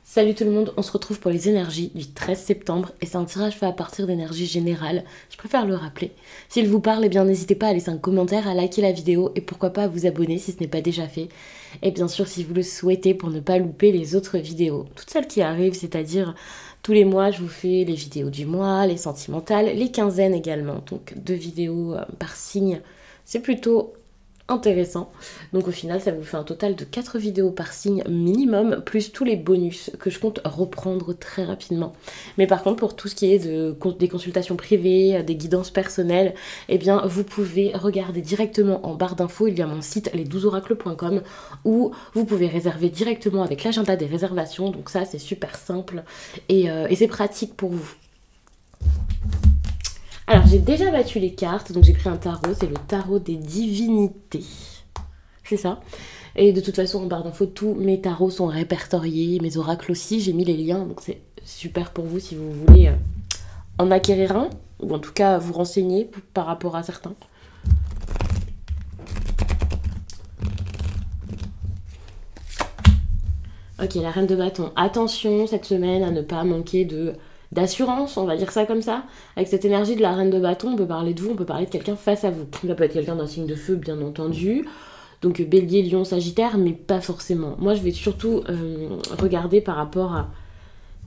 Salut tout le monde, on se retrouve pour les énergies du 13 septembre et c'est un tirage fait à partir d'énergie générale, je préfère le rappeler. S'il vous parle, eh bien n'hésitez pas à laisser un commentaire, à liker la vidéo et pourquoi pas à vous abonner si ce n'est pas déjà fait. Et bien sûr si vous le souhaitez pour ne pas louper les autres vidéos, toutes celles qui arrivent, c'est-à-dire tous les mois je vous fais les vidéos du mois, les sentimentales, les quinzaines également, donc 2 vidéos par signe, c'est plutôt intéressant. Donc au final ça vous fait un total de 4 vidéos par signe minimum, plus tous les bonus que je compte reprendre très rapidement. Mais par contre pour tout ce qui est des consultations privées, des guidances personnelles, eh bien vous pouvez regarder directement en barre d'infos, il y a mon site les12oracles.com où vous pouvez réserver directement avec l'agenda des réservations, donc ça c'est super simple et c'est pratique pour vous. Alors j'ai déjà battu les cartes, donc j'ai pris un tarot, c'est le tarot des divinités, c'est ça. Et de toute façon en barre d'infos tous mes tarots sont répertoriés, mes oracles aussi, j'ai mis les liens, donc c'est super pour vous si vous voulez en acquérir un, ou en tout cas vous renseigner par rapport à certains. Ok, la reine de bâton, attention cette semaine à ne pas manquer d'assurance, on va dire ça comme ça. Avec cette énergie de la reine de bâton, on peut parler de vous, on peut parler de quelqu'un face à vous. Ça peut être quelqu'un d'un signe de feu, bien entendu. Donc bélier, lion, sagittaire, mais pas forcément. Moi, je vais surtout regarder par rapport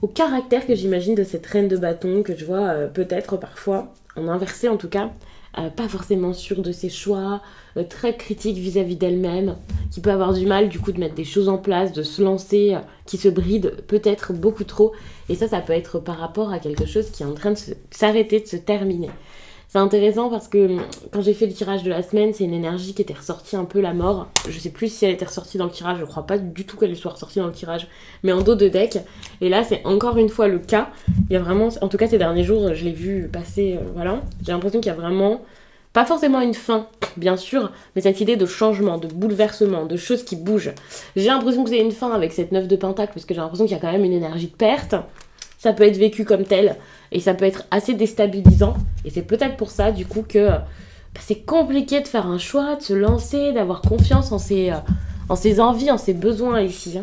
au caractère que j'imagine de cette reine de bâton, que je vois peut-être parfois, en inversé en tout cas, pas forcément sûre de ses choix, très critique vis-à-vis d'elle-même, qui peut avoir du mal du coup de mettre des choses en place, de se lancer, qui se bride peut-être beaucoup trop. Et ça peut être par rapport à quelque chose qui est en train de s'arrêter, de se terminer. C'est intéressant parce que quand j'ai fait le tirage de la semaine, c'est une énergie qui était ressortie un peu la mort. Je sais plus si elle était ressortie dans le tirage, je crois pas du tout qu'elle soit ressortie dans le tirage, mais en dos de deck. Et là, c'est encore une fois le cas. Il y a vraiment, en tout cas ces derniers jours, je l'ai vu passer, voilà. J'ai l'impression qu'il y a vraiment, pas forcément une fin, bien sûr, mais cette idée de changement, de bouleversement, de choses qui bougent. J'ai l'impression que c'est une fin avec cette 9 de pentacle, parce que j'ai l'impression qu'il y a quand même une énergie de perte. Ça peut être vécu comme tel et ça peut être assez déstabilisant. Et c'est peut-être pour ça, du coup, que c'est compliqué de faire un choix, de se lancer, d'avoir confiance en ses envies, en ses besoins ici.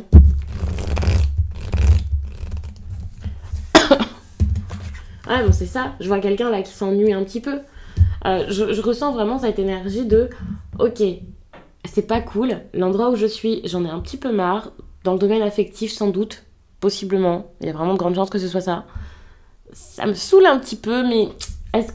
Ouais, bon, c'est ça. Je vois quelqu'un là qui s'ennuie un petit peu. Je ressens vraiment cette énergie de « Ok, c'est pas cool. L'endroit où je suis, j'en ai un petit peu marre. Dans le domaine affectif, sans doute. » Possiblement, il y a vraiment de grandes chances que ce soit ça. Ça me saoule un petit peu, mais est-ce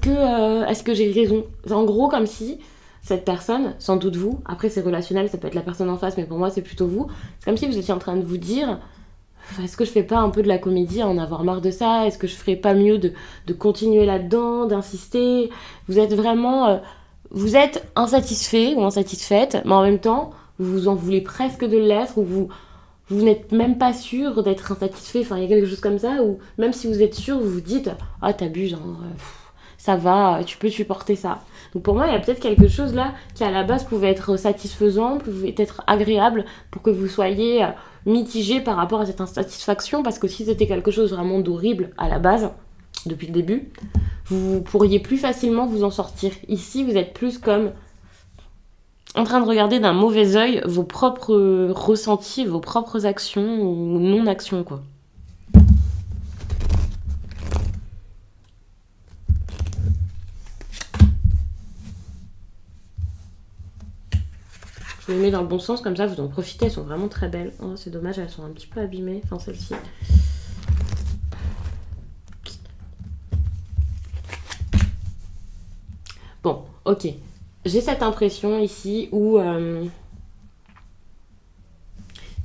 que j'ai raison? C'est en gros comme si cette personne, sans doute vous, après c'est relationnel, ça peut être la personne en face, mais pour moi c'est plutôt vous, c'est comme si vous étiez en train de vous dire est-ce que je fais pas un peu de la comédie à en avoir marre de ça? Est-ce que je ferais pas mieux de continuer là-dedans, d'insister? Vous êtes vraiment... vous êtes insatisfait ou insatisfaite, mais en même temps, vous en voulez presque de l'être, ou vous n'êtes même pas sûr d'être insatisfait, enfin il y a quelque chose comme ça, ou même si vous êtes sûr, vous vous dites « Ah t'abuses, hein, ça va, tu peux supporter ça ». Donc pour moi, il y a peut-être quelque chose là qui à la base pouvait être satisfaisant, pouvait être agréable pour que vous soyez mitigé par rapport à cette insatisfaction, parce que si c'était quelque chose vraiment d'horrible à la base, depuis le début, vous pourriez plus facilement vous en sortir. Ici, vous êtes plus comme... en train de regarder d'un mauvais œil vos propres ressentis, vos propres actions ou non-actions, quoi. Je les mets dans le bon sens, comme ça vous en profitez, elles sont vraiment très belles. Oh, c'est dommage, elles sont un petit peu abîmées, enfin celle-ci. Bon, ok. J'ai cette impression ici où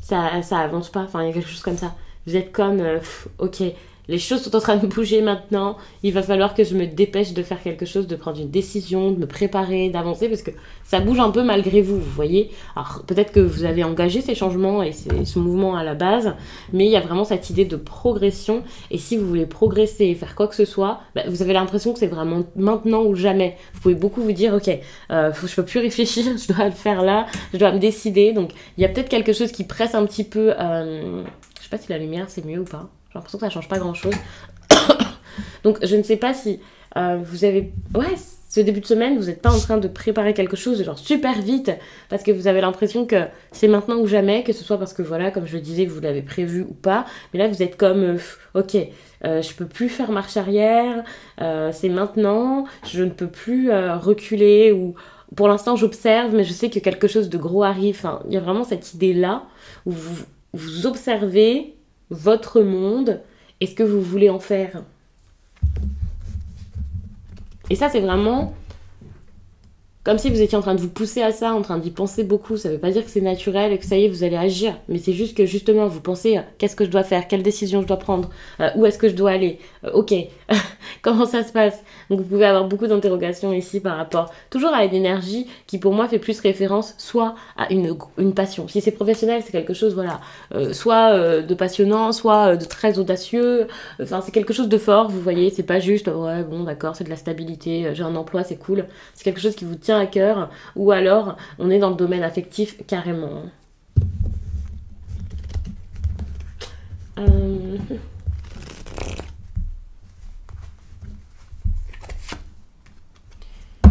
ça avance pas, enfin il y a quelque chose comme ça. Vous êtes comme, ok, les choses sont en train de bouger maintenant, il va falloir que je me dépêche de faire quelque chose, de prendre une décision, de me préparer, d'avancer, parce que ça bouge un peu malgré vous, vous voyez. Alors peut-être que vous avez engagé ces changements et ce mouvement à la base, mais il y a vraiment cette idée de progression, et si vous voulez progresser et faire quoi que ce soit, vous avez l'impression que c'est vraiment maintenant ou jamais. Vous pouvez beaucoup vous dire, ok, je peux plus réfléchir, je dois le faire là, je dois me décider, donc il y a peut-être quelque chose qui presse un petit peu, je sais pas si la lumière c'est mieux ou pas. J'ai l'impression que ça change pas grand chose. Donc je ne sais pas si vous avez... Ouais, ce début de semaine, vous n'êtes pas en train de préparer quelque chose de genre super vite parce que vous avez l'impression que c'est maintenant ou jamais, que ce soit parce que voilà, comme je le disais, vous l'avez prévu ou pas. Mais là, vous êtes comme, ok, je peux plus faire marche arrière, c'est maintenant, je ne peux plus reculer ou pour l'instant j'observe, mais je sais que quelque chose de gros arrive. Enfin, il y a vraiment cette idée-là où vous observez votre monde et ce que vous voulez en faire. Et ça, c'est vraiment comme si vous étiez en train de vous pousser à ça, en train d'y penser beaucoup. Ça veut pas dire que c'est naturel et que ça y est, vous allez agir. Mais c'est juste que justement, vous pensez qu'est-ce que je dois faire, quelle décision je dois prendre, où est-ce que je dois aller, ok, comment ça se passe. Donc vous pouvez avoir beaucoup d'interrogations ici par rapport toujours à une énergie qui pour moi fait plus référence soit à une passion. Si c'est professionnel, c'est quelque chose, voilà, soit de passionnant, soit de très audacieux. Enfin, c'est quelque chose de fort, vous voyez. C'est pas juste, ouais, bon, d'accord, c'est de la stabilité, j'ai un emploi, c'est cool. C'est quelque chose qui vous tient à cœur, ou alors on est dans le domaine affectif carrément.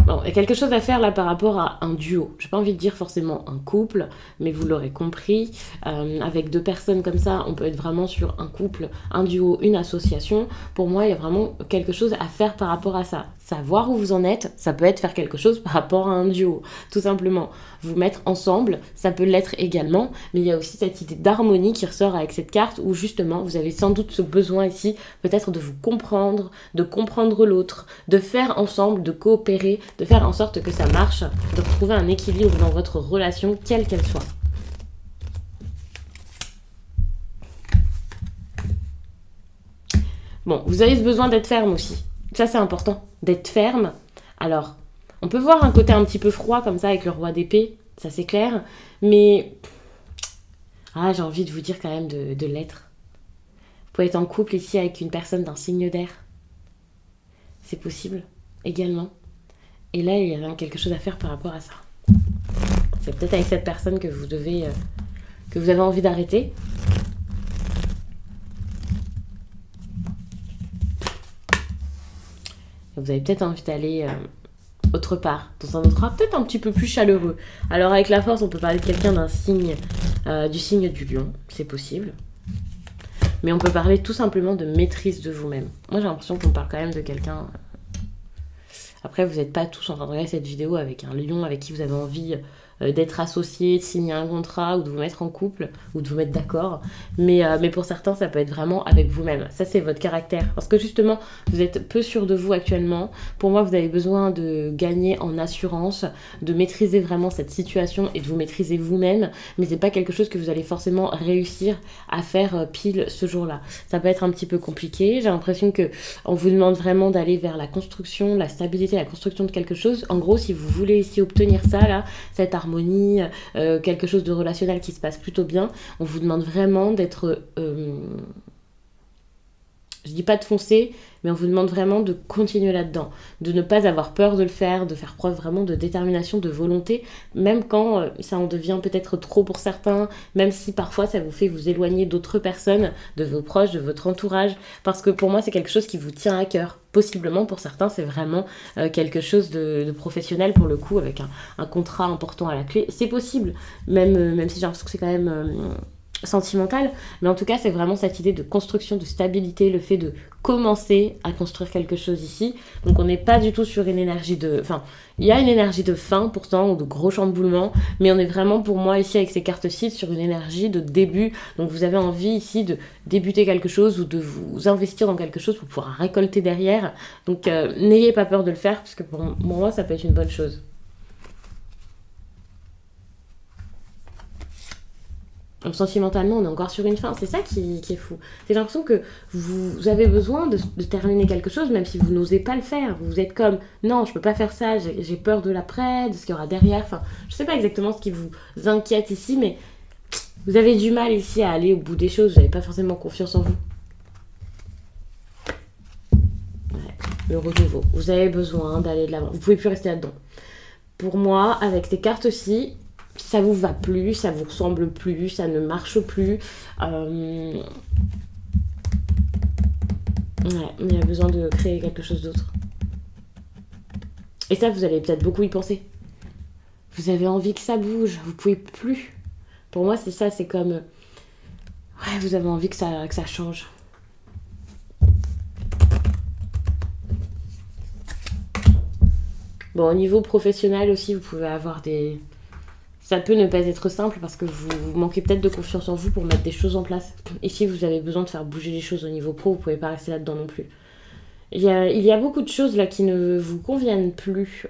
Bon, il y a quelque chose à faire là par rapport à un duo. J'ai pas envie de dire forcément un couple, mais vous l'aurez compris, avec deux personnes comme ça, on peut être vraiment sur un couple, un duo, une association. Pour moi, il y a vraiment quelque chose à faire par rapport à ça. Savoir où vous en êtes, ça peut être faire quelque chose par rapport à un duo, tout simplement. Vous mettre ensemble, ça peut l'être également, mais il y a aussi cette idée d'harmonie qui ressort avec cette carte où justement, vous avez sans doute ce besoin ici, peut-être de vous comprendre, de comprendre l'autre, de faire ensemble, de coopérer, de faire en sorte que ça marche, de retrouver un équilibre dans votre relation, quelle qu'elle soit. Bon, vous avez ce besoin d'être ferme aussi. Ça, c'est important, d'être ferme. Alors, on peut voir un côté un petit peu froid comme ça avec le roi d'épée, ça c'est clair, mais j'ai envie de vous dire quand même de l'être. Vous pouvez être en couple ici avec une personne d'un signe d'air. C'est possible, également. Et là, il y a quelque chose à faire par rapport à ça. C'est peut-être avec cette personne que vous avez envie d'arrêter. Vous avez peut-être envie d'aller autre part, dans un autre endroit, peut-être un petit peu plus chaleureux. Alors avec la force, on peut parler de quelqu'un d'un signe, du signe du lion, c'est possible. Mais on peut parler tout simplement de maîtrise de vous-même. Moi j'ai l'impression qu'on parle quand même de quelqu'un... Après, vous n'êtes pas tous en train de regarder cette vidéo avec un lion avec qui vous avez envie d'être associé, de signer un contrat ou de vous mettre en couple ou de vous mettre d'accord. Mais pour certains, ça peut être vraiment avec vous-même. Ça, c'est votre caractère. Parce que justement, vous êtes peu sûr de vous actuellement. Pour moi, vous avez besoin de gagner en assurance, de maîtriser vraiment cette situation et de vous maîtriser vous-même. Mais c'est pas quelque chose que vous allez forcément réussir à faire pile ce jour-là. Ça peut être un petit peu compliqué. J'ai l'impression que on vous demande vraiment d'aller vers la construction, la stabilité, la construction de quelque chose. En gros, si vous voulez ici obtenir ça, là, cette harmonie, quelque chose de relationnel qui se passe plutôt bien, on vous demande vraiment d'être... je dis pas de foncer, mais on vous demande vraiment de continuer là-dedans, de ne pas avoir peur de le faire, de faire preuve vraiment de détermination, de volonté, même quand ça en devient peut-être trop pour certains, même si parfois ça vous fait vous éloigner d'autres personnes, de vos proches, de votre entourage, parce que pour moi c'est quelque chose qui vous tient à cœur. Possiblement pour certains c'est vraiment quelque chose de professionnel pour le coup, avec un contrat important à la clé, c'est possible, même si j'ai l'impression que c'est quand même... sentimentale, mais en tout cas c'est vraiment cette idée de construction, de stabilité, le fait de commencer à construire quelque chose ici. Donc on n'est pas du tout sur une énergie de... Enfin, il y a une énergie de fin pourtant, ou de gros chamboulements, mais on est vraiment pour moi ici avec ces cartes-ci sur une énergie de début. Donc vous avez envie ici de débuter quelque chose ou de vous investir dans quelque chose pour pouvoir récolter derrière. Donc n'ayez pas peur de le faire, parce que pour moi ça peut être une bonne chose. Donc, sentimentalement, on est encore sur une fin. C'est ça qui est fou. J'ai l'impression que vous avez besoin de terminer quelque chose, même si vous n'osez pas le faire. Vous êtes comme, non, je peux pas faire ça, j'ai peur de l'après, de ce qu'il y aura derrière. Enfin, je sais pas exactement ce qui vous inquiète ici, mais vous avez du mal ici à aller au bout des choses. Vous n'avez pas forcément confiance en vous. Ouais, le renouveau. Vous avez besoin d'aller de l'avant. Vous pouvez plus rester là-dedans. Pour moi, avec ces cartes-ci, ça vous va plus, ça vous ressemble plus, ça ne marche plus. Ouais, il y a besoin de créer quelque chose d'autre. Et ça, vous allez peut-être beaucoup y penser. Vous avez envie que ça bouge, vous pouvez plus. Pour moi, c'est ça, c'est comme... Ouais, vous avez envie que ça change. Bon, au niveau professionnel aussi, vous pouvez avoir des... Ça peut ne pas être simple parce que vous manquez peut-être de confiance en vous pour mettre des choses en place. Et si vous avez besoin de faire bouger les choses au niveau pro, vous pouvez pas rester là-dedans non plus. Il y a beaucoup de choses là qui ne vous conviennent plus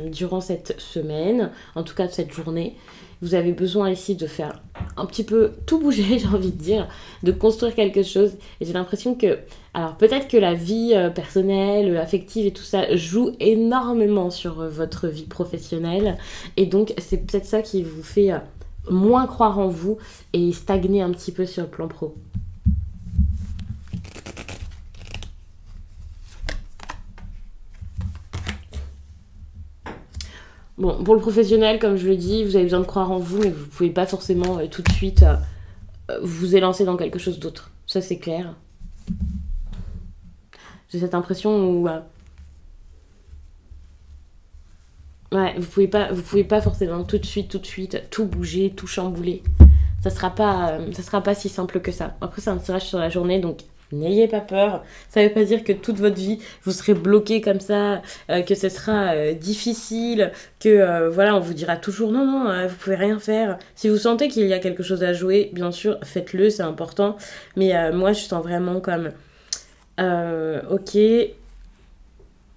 durant cette semaine, en tout cas de cette journée. Vous avez besoin ici de faire un petit peu tout bouger, j'ai envie de dire, de construire quelque chose. Et j'ai l'impression que, alors peut-être que la vie personnelle, affective et tout ça joue énormément sur votre vie professionnelle. Et donc c'est peut-être ça qui vous fait moins croire en vous et stagner un petit peu sur le plan pro. Bon, pour le professionnel, comme je le dis, vous avez besoin de croire en vous, mais vous pouvez pas forcément tout de suite vous élancer dans quelque chose d'autre. Ça, c'est clair. J'ai cette impression où... ouais, vous pouvez pas forcément tout de suite, tout bouger, tout chambouler. Ça sera pas si simple que ça. Après, c'est un tirage sur la journée, donc... N'ayez pas peur, ça veut pas dire que toute votre vie vous serez bloqué comme ça, que ce sera difficile, que voilà, on vous dira toujours non, vous pouvez rien faire. Si vous sentez qu'il y a quelque chose à jouer, bien sûr, faites-le, c'est important. Mais moi, je sens vraiment comme, ok,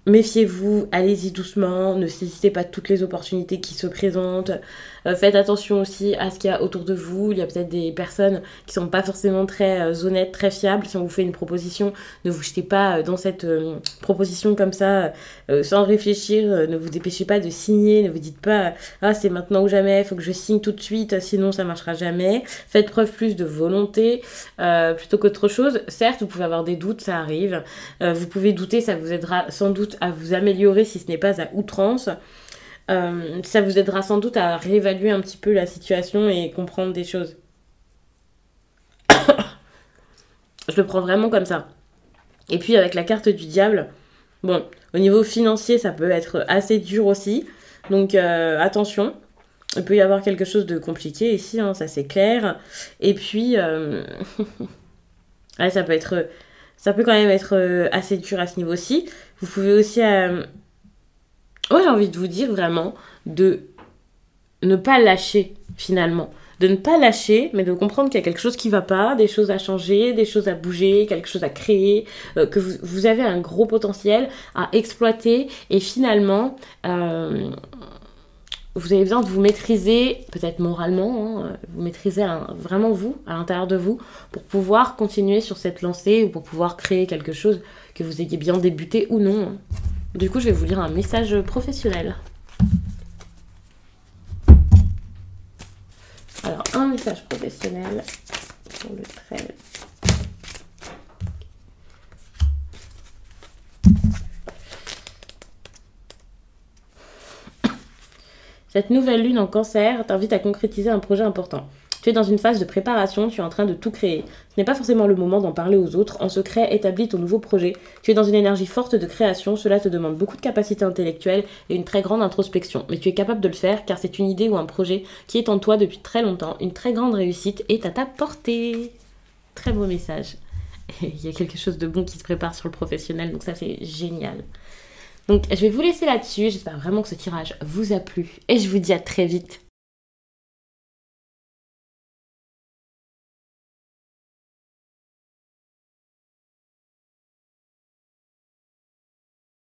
méfiez-vous, allez-y doucement, ne saisissez pas toutes les opportunités qui se présentent. Faites attention aussi à ce qu'il y a autour de vous. Il y a peut-être des personnes qui sont pas forcément très honnêtes, très fiables. Si on vous fait une proposition, ne vous jetez pas dans cette proposition comme ça, sans réfléchir. Ne vous dépêchez pas de signer. Ne vous dites pas « Ah, c'est maintenant ou jamais, il faut que je signe tout de suite, sinon ça marchera jamais ». Faites preuve plus de volonté plutôt qu'autre chose. Certes, vous pouvez avoir des doutes, ça arrive. Vous pouvez douter, ça vous aidera sans doute à vous améliorer si ce n'est pas à outrance. Ça vous aidera sans doute à réévaluer un petit peu la situation et comprendre des choses. Je le prends vraiment comme ça. Et puis avec la carte du diable, bon, au niveau financier, ça peut être assez dur aussi. Donc attention, il peut y avoir quelque chose de compliqué ici, hein, ça c'est clair. Et puis, ouais, ça peut quand même être assez dur à ce niveau-ci. Vous pouvez aussi... moi, j'ai envie de vous dire vraiment de ne pas lâcher, finalement. De ne pas lâcher, mais de comprendre qu'il y a quelque chose qui ne va pas, des choses à changer, des choses à bouger, quelque chose à créer, que vous avez un gros potentiel à exploiter. Et finalement, vous avez besoin de vous maîtriser, peut-être moralement, hein, vous maîtriser vraiment vous, à l'intérieur de vous, pour pouvoir continuer sur cette lancée ou pour pouvoir créer quelque chose que vous ayez bien débuté ou non. Hein. Du coup, je vais vous lire un message professionnel. Alors, un message professionnel pour le 13. Cette nouvelle lune en cancer t'invite à concrétiser un projet important. Tu es dans une phase de préparation, tu es en train de tout créer. Ce n'est pas forcément le moment d'en parler aux autres. En secret, établis ton nouveau projet. Tu es dans une énergie forte de création. Cela te demande beaucoup de capacité intellectuelle et une très grande introspection. Mais tu es capable de le faire car c'est une idée ou un projet qui est en toi depuis très longtemps. Une très grande réussite est à ta portée. Très beau message. Il y a quelque chose de bon qui se prépare sur le professionnel, donc ça c'est génial. Donc je vais vous laisser là-dessus. J'espère vraiment que ce tirage vous a plu. Et je vous dis à très vite